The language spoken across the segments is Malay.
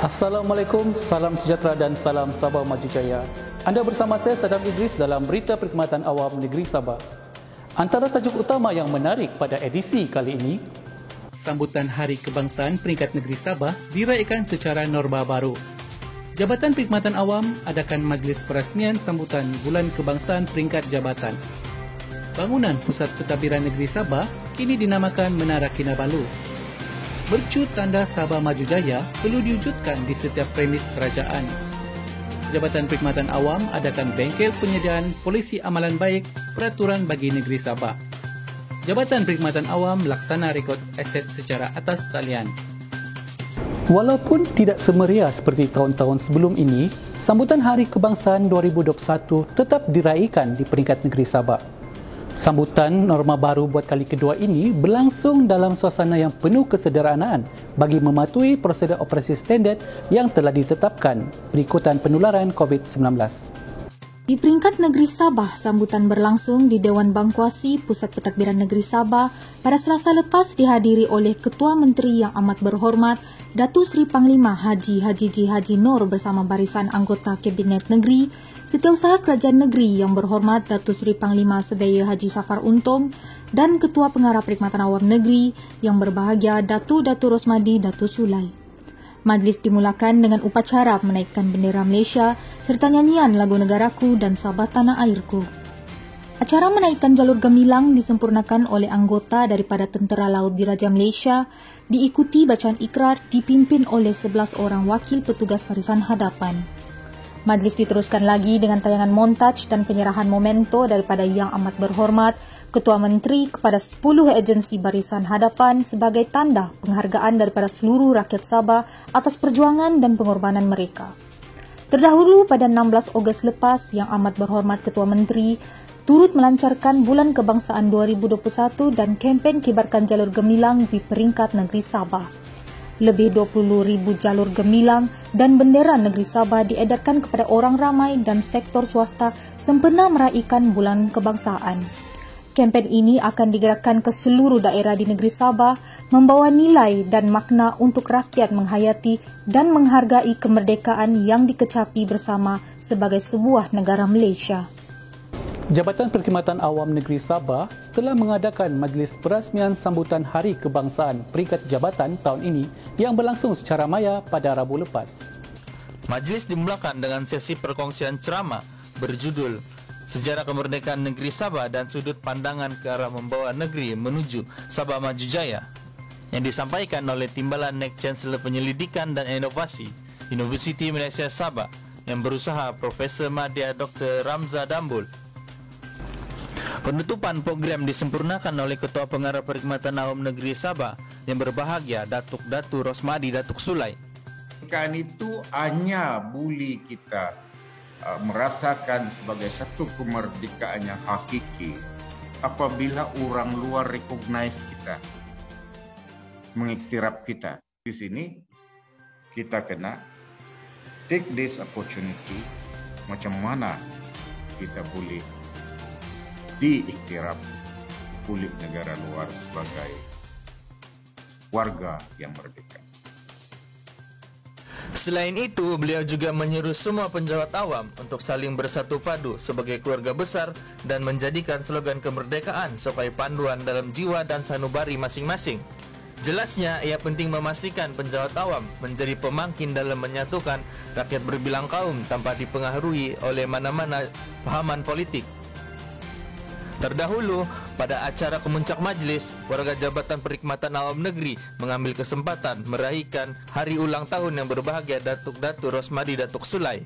Assalamualaikum, salam sejahtera dan salam Sabah Maju Jaya. Anda bersama saya Sadam Idris dalam Berita Perkhidmatan Awam Negeri Sabah. Antara tajuk utama yang menarik pada edisi kali ini, sambutan Hari Kebangsaan Peringkat Negeri Sabah diraikan secara norma baru. Jabatan Perkhidmatan Awam adakan majlis perasmian sambutan Bulan Kebangsaan Peringkat Jabatan. Bangunan Pusat Pentadbiran Negeri Sabah kini dinamakan Menara Kinabalu. Mercu tanda Sabah Maju Jaya perlu diwujudkan di setiap premis kerajaan. Jabatan Perkhidmatan Awam adakan bengkel penyediaan polisi amalan baik peraturan bagi negeri Sabah. Jabatan Perkhidmatan Awam melaksana rekod aset secara atas talian. Walaupun tidak semeriah seperti tahun-tahun sebelum ini, sambutan Hari Kebangsaan 2021 tetap diraikan di peringkat negeri Sabah. Sambutan norma baru buat kali kedua ini berlangsung dalam suasana yang penuh kesederhanaan bagi mematuhi prosedur operasi standard yang telah ditetapkan berikutan penularan COVID-19. Di peringkat negeri Sabah, sambutan berlangsung di Dewan Bangkuasi Pusat Pentadbiran Negeri Sabah pada Selasa lepas dihadiri oleh Ketua Menteri yang amat berhormat Datuk Seri Panglima Haji Haji Nur bersama barisan anggota Kabinet Negeri, Setiausaha Kerajaan Negeri yang berhormat Datuk Seri Panglima Sebaya Haji Safar Untung dan Ketua Pengarah Perkhidmatan Awam Negeri yang berbahagia Datuk Rosmadi Datuk Sulai. Majlis dimulakan dengan upacara menaikkan bendera Malaysia serta nyanyian lagu Negaraku dan Sabah Tanah Airku. Acara menaikkan jalur gemilang disempurnakan oleh anggota daripada Tentera Laut Diraja Malaysia, diikuti bacaan ikrar dipimpin oleh 11 orang wakil petugas barisan hadapan. Majlis diteruskan lagi dengan tayangan montaj dan penyerahan memento daripada Yang Amat Berhormat Ketua Menteri kepada 10 agensi barisan hadapan sebagai tanda penghargaan daripada seluruh rakyat Sabah atas perjuangan dan pengorbanan mereka. Terdahulu pada 16 Ogos lepas, Yang Amat Berhormat Ketua Menteri turut melancarkan Bulan Kebangsaan 2021 dan kempen kibarkan jalur gemilang di peringkat negeri Sabah. Lebih 20,000 jalur gemilang dan bendera negeri Sabah diedarkan kepada orang ramai dan sektor swasta sempena meraihkan Bulan Kebangsaan. Kempen ini akan digerakkan ke seluruh daerah di negeri Sabah, membawa nilai dan makna untuk rakyat menghayati dan menghargai kemerdekaan yang dikecapi bersama sebagai sebuah negara Malaysia. Jabatan Perkhidmatan Awam Negeri Sabah telah mengadakan majlis perasmian sambutan Hari Kebangsaan Peringkat Jabatan tahun ini yang berlangsung secara maya pada Rabu lepas. Majlis dimulakan dengan sesi perkongsian ceramah berjudul Sejarah Kemerdekaan Negeri Sabah dan Sudut Pandangan ke arah Membawa Negeri Menuju Sabah Maju Jaya yang disampaikan oleh Timbalan Nek Chancellor Penyelidikan dan Inovasi Universiti Malaysia Sabah yang berusaha Profesor Madya Dr. Ramza Dambul. Penutupan program disempurnakan oleh Ketua Pengarah Perkhidmatan Awam Negeri Sabah yang berbahagia Datuk Rosmadi Datuk Sulai. Kemerdekaan itu hanya boleh kita merasakan sebagai satu kemerdekaan yang hakiki apabila orang luar recognize kita, mengiktiraf kita. Di sini kita kena take this opportunity macam mana kita boleh diiktiraf oleh negara luar sebagai warga yang merdeka. Selain itu, beliau juga menyeru semua penjawat awam untuk saling bersatu padu sebagai keluarga besar dan menjadikan slogan kemerdekaan sebagai panduan dalam jiwa dan sanubari masing-masing. Jelasnya, ia penting memastikan penjawat awam menjadi pemangkin dalam menyatukan rakyat berbilang kaum tanpa dipengaruhi oleh mana-mana pahaman politik. Terdahulu, pada acara kemuncak majlis, warga Jabatan Perkhidmatan Awam Negeri mengambil kesempatan meraihkan hari ulang tahun yang berbahagia Datuk Rosmadi Datuk Sulai.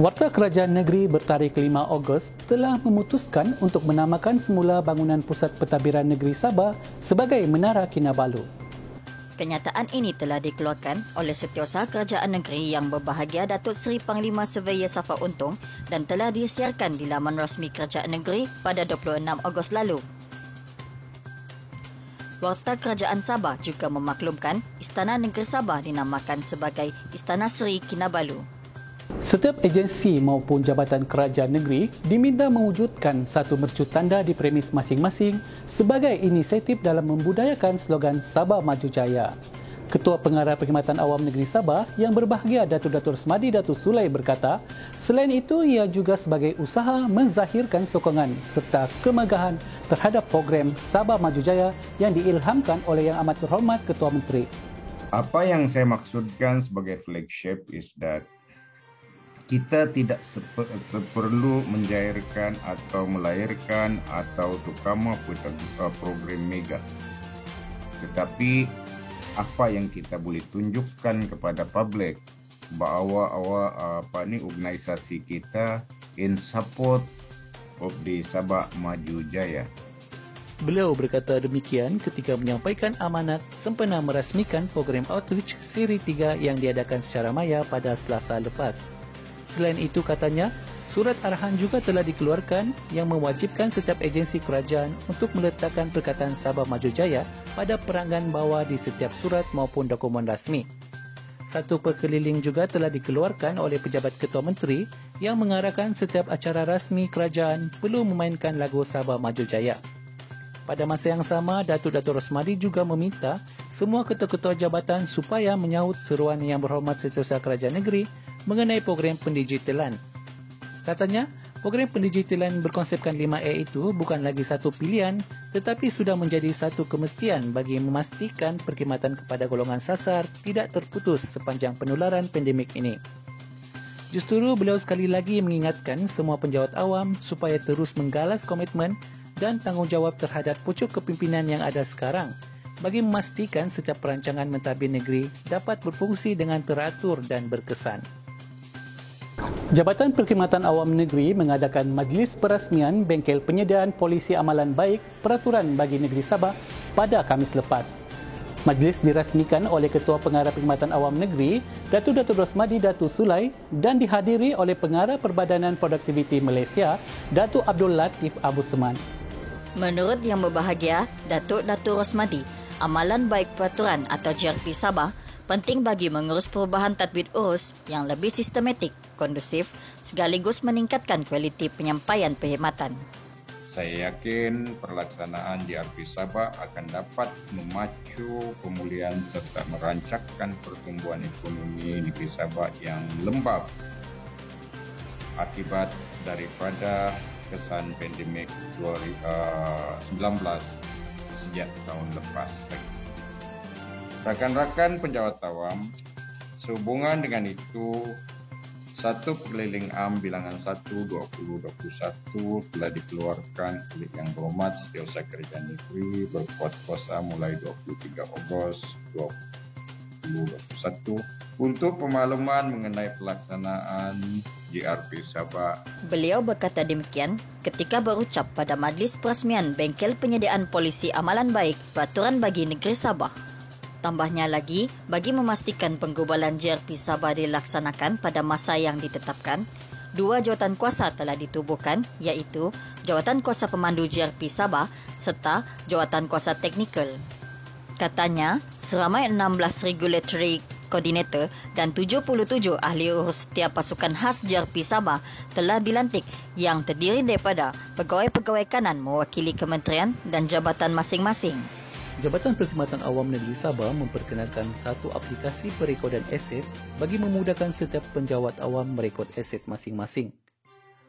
Warta Kerajaan Negeri bertarikh 5 Ogos telah memutuskan untuk menamakan semula bangunan Pusat Pentadbiran Negeri Sabah sebagai Menara Kinabalu. Kenyataan ini telah dikeluarkan oleh Setiausaha Kerajaan Negeri yang berbahagia Datuk Seri Panglima Sebaya Safar Untung dan telah disiarkan di laman rasmi Kerajaan Negeri pada 26 Ogos lalu. Warta Kerajaan Sabah juga memaklumkan Istana Negeri Sabah dinamakan sebagai Istana Seri Kinabalu. Setiap agensi maupun jabatan kerajaan negeri diminta mewujudkan satu mercu tanda di premis masing-masing sebagai inisiatif dalam membudayakan slogan Sabah Maju Jaya. Ketua Pengarah Perkhidmatan Awam Negeri Sabah yang berbahagia Datuk Rosmadi Datuk Sulai berkata, selain itu ia juga sebagai usaha menzahirkan sokongan serta kemegahan terhadap program Sabah Maju Jaya yang diilhamkan oleh Yang Amat Berhormat Ketua Menteri. Apa yang saya maksudkan sebagai flagship is that kita tidak perlu mencairkan atau melahirkan atau tukama program mega. Tetapi apa yang kita boleh tunjukkan kepada publik bahawa organisasi kita in support of the Sabah Maju Jaya. Beliau berkata demikian ketika menyampaikan amanat sempena merasmikan program Outreach Siri 3 yang diadakan secara maya pada Selasa lepas. Selain itu katanya, surat arahan juga telah dikeluarkan yang mewajibkan setiap agensi kerajaan untuk meletakkan Perkataan Sabah Maju Jaya pada peranggan bawah di setiap surat maupun dokumen rasmi. Satu perkeliling juga telah dikeluarkan oleh pejabat Ketua Menteri yang mengarahkan setiap acara rasmi kerajaan perlu memainkan lagu Sabah Maju Jaya. Pada masa yang sama, Datuk Rosmadi juga meminta semua ketua-ketua jabatan supaya menyahut seruan Yang Berhormat Setiausaha Kerajaan Negeri mengenai program pendigitalan. Katanya, program pendigitalan berkonsepkan 5A itu bukan lagi satu pilihan tetapi sudah menjadi satu kemestian bagi memastikan perkhidmatan kepada golongan sasar tidak terputus sepanjang penularan pandemik ini. Justru beliau sekali lagi mengingatkan semua penjawat awam supaya terus menggalas komitmen dan tanggungjawab terhadap pucuk kepimpinan yang ada sekarang bagi memastikan setiap perancangan mentadbir negeri dapat berfungsi dengan teratur dan berkesan. Jabatan Perkhidmatan Awam Negeri mengadakan majlis perasmian Bengkel Penyediaan Polisi Amalan Baik Peraturan bagi Negeri Sabah pada Khamis lepas. Majlis dirasmikan oleh Ketua Pengarah Perkhidmatan Awam Negeri, Datuk Rosmadi Datuk Sulai dan dihadiri oleh Pengarah Perbadanan Produktiviti Malaysia, Datuk Abdul Latif Abu Seman. Menurut Yang Berbahagia, Datuk Rosmadi, amalan baik peraturan atau JRP Sabah penting bagi mengurus perubahan tadbir urus yang lebih sistematik, kondusif, sekaligus meningkatkan kualiti penyampaian perkhidmatan. Saya yakin pelaksanaan JRP Sabah akan dapat memacu pemulihan serta merancangkan pertumbuhan ekonomi negeri Sabah yang lembab akibat daripada kesan pandemik 19 sejak tahun lepas. Rakan-rakan penjawat awam, sehubungan dengan itu, satu perkeliling am bilangan 1/2021 telah dikeluarkan oleh Yang Berhormat Setiausaha Kerajaan Negeri berkuat kuasa mulai 23 Ogos 2021 untuk pemaluman mengenai pelaksanaan JRP Sabah. Beliau berkata demikian ketika berucap pada majlis perasmian Bengkel Penyediaan Polisi Amalan Baik Peraturan bagi Negeri Sabah. Tambahnya lagi, bagi memastikan penggubalan JRP Sabah dilaksanakan pada masa yang ditetapkan, 2 jawatan kuasa telah ditubuhkan iaitu Jawatan Kuasa Pemandu JRP Sabah serta Jawatan Kuasa Teknikal. Katanya, seramai 16 regulatory koordinator dan 77 ahli urus setiap pasukan khas JRP Sabah telah dilantik yang terdiri daripada pegawai-pegawai kanan mewakili kementerian dan jabatan masing-masing. Jabatan Perkhidmatan Awam Negeri Sabah memperkenalkan satu aplikasi perekodan aset bagi memudahkan setiap penjawat awam merekod aset masing-masing.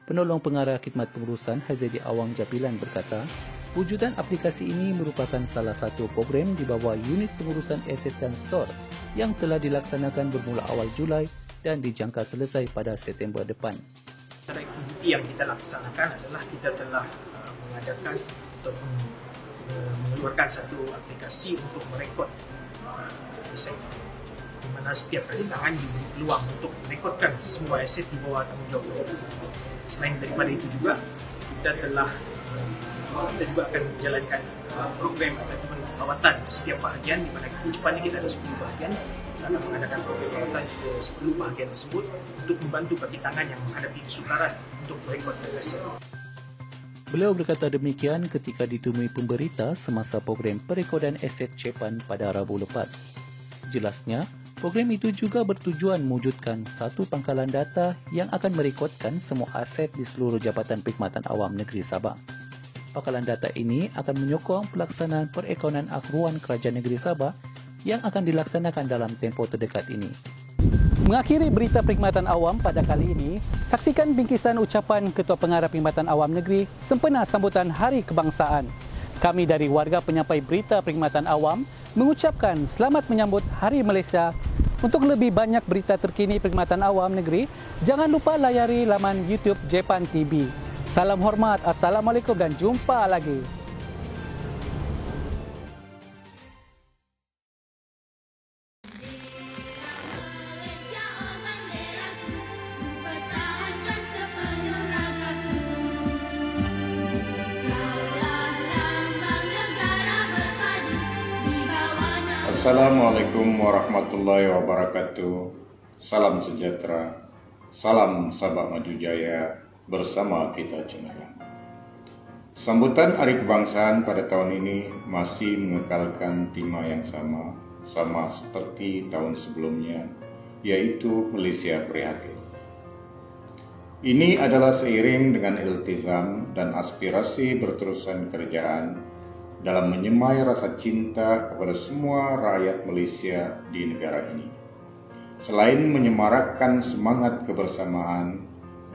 Penolong Pengarah Khidmat Pengurusan Hazedi Awang Jabilan berkata, wujudan aplikasi ini merupakan salah satu program di bawah Unit Pengurusan Aset dan Stor yang telah dilaksanakan bermula awal Julai dan dijangka selesai pada September depan. Aktiviti yang kita laksanakan adalah kita telah mengadakan atau mengeluarkan satu aplikasi untuk merekod aset, di mana setiap kali tangan diberi peluang untuk merekodkan semua aset di bawah tanggungjawab. Selain daripada itu juga, kita juga akan menjalankan program ataupun perawatan setiap bahagian, di mana kecepatan kita ada 10 bahagian. Kita akan mengadakan program perawatan ke 10 bahagian tersebut untuk membantu kaki tangan yang menghadapi kesukaran untuk merekodkan aset. Beliau berkata demikian ketika ditemui pemberita semasa program perekodan aset Cepan pada Rabu lepas. Jelasnya, program itu juga bertujuan mewujudkan satu pangkalan data yang akan merekodkan semua aset di seluruh Jabatan Perkhidmatan Awam Negeri Sabah. Pangkalan data ini akan menyokong pelaksanaan perekonomian akruan Kerajaan Negeri Sabah yang akan dilaksanakan dalam tempoh terdekat ini. Mengakhiri berita perkhidmatan awam pada kali ini, saksikan bingkisan ucapan Ketua Pengarah Perkhidmatan Awam Negeri sempena sambutan Hari Kebangsaan. Kami dari warga penyampai berita perkhidmatan awam mengucapkan selamat menyambut Hari Malaysia. Untuk lebih banyak berita terkini perkhidmatan awam negeri, jangan lupa layari laman YouTube Jepan TV. Salam hormat, Assalamualaikum dan jumpa lagi. Assalamualaikum warahmatullahi wabarakatuh. Salam sejahtera. Salam Sabah Maju Jaya bersama kita cemerlang. Sambutan Hari Kebangsaan pada tahun ini masih mengekalkan tema yang sama seperti tahun sebelumnya, yaitu Malaysia Prihatin. Ini adalah seiring dengan iltizam dan aspirasi berterusan kerajaan dalam menyemai rasa cinta kepada semua rakyat Malaysia di negara ini. Selain menyemarakkan semangat kebersamaan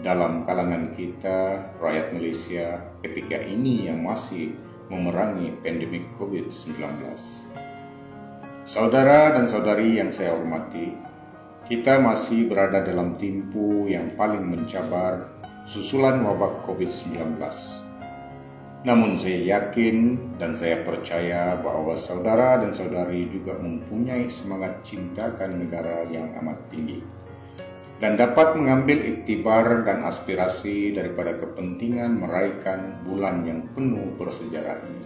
dalam kalangan kita, rakyat Malaysia, ketika ini yang masih memerangi pandemik COVID-19. Saudara dan saudari yang saya hormati, kita masih berada dalam tempo yang paling mencabar susulan wabak COVID-19. Namun saya yakin dan saya percaya bahwa saudara dan saudari juga mempunyai semangat cintakan negara yang amat tinggi dan dapat mengambil iktibar dan aspirasi daripada kepentingan meraihkan bulan yang penuh bersejarah ini.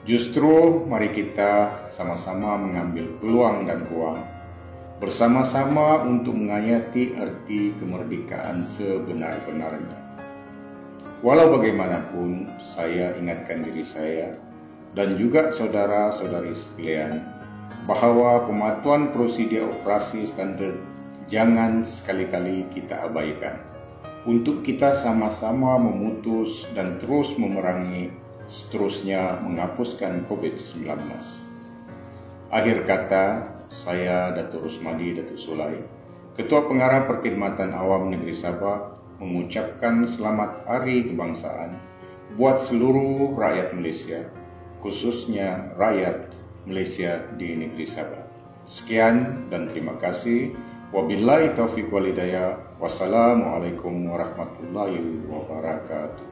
Justru mari kita sama-sama mengambil peluang dan ruang bersama-sama untuk menghayati arti kemerdekaan sebenar-benarnya. Walau bagaimanapun, saya ingatkan diri saya dan juga saudara-saudari sekalian bahawa pematuhan prosedur operasi standar jangan sekali-kali kita abaikan untuk kita sama-sama memutus dan terus memerangi, seterusnya menghapuskan COVID-19. Akhir kata, saya Datuk Rusmadi Datuk Sulai, Ketua Pengarah Perkhidmatan Awam Negeri Sabah, mengucapkan selamat Hari Kebangsaan buat seluruh rakyat Malaysia, khususnya rakyat Malaysia di negeri Sabah. Sekian dan terima kasih. Wabillahi taufiq wal hidayah. Wassalamualaikum warahmatullahi wabarakatuh.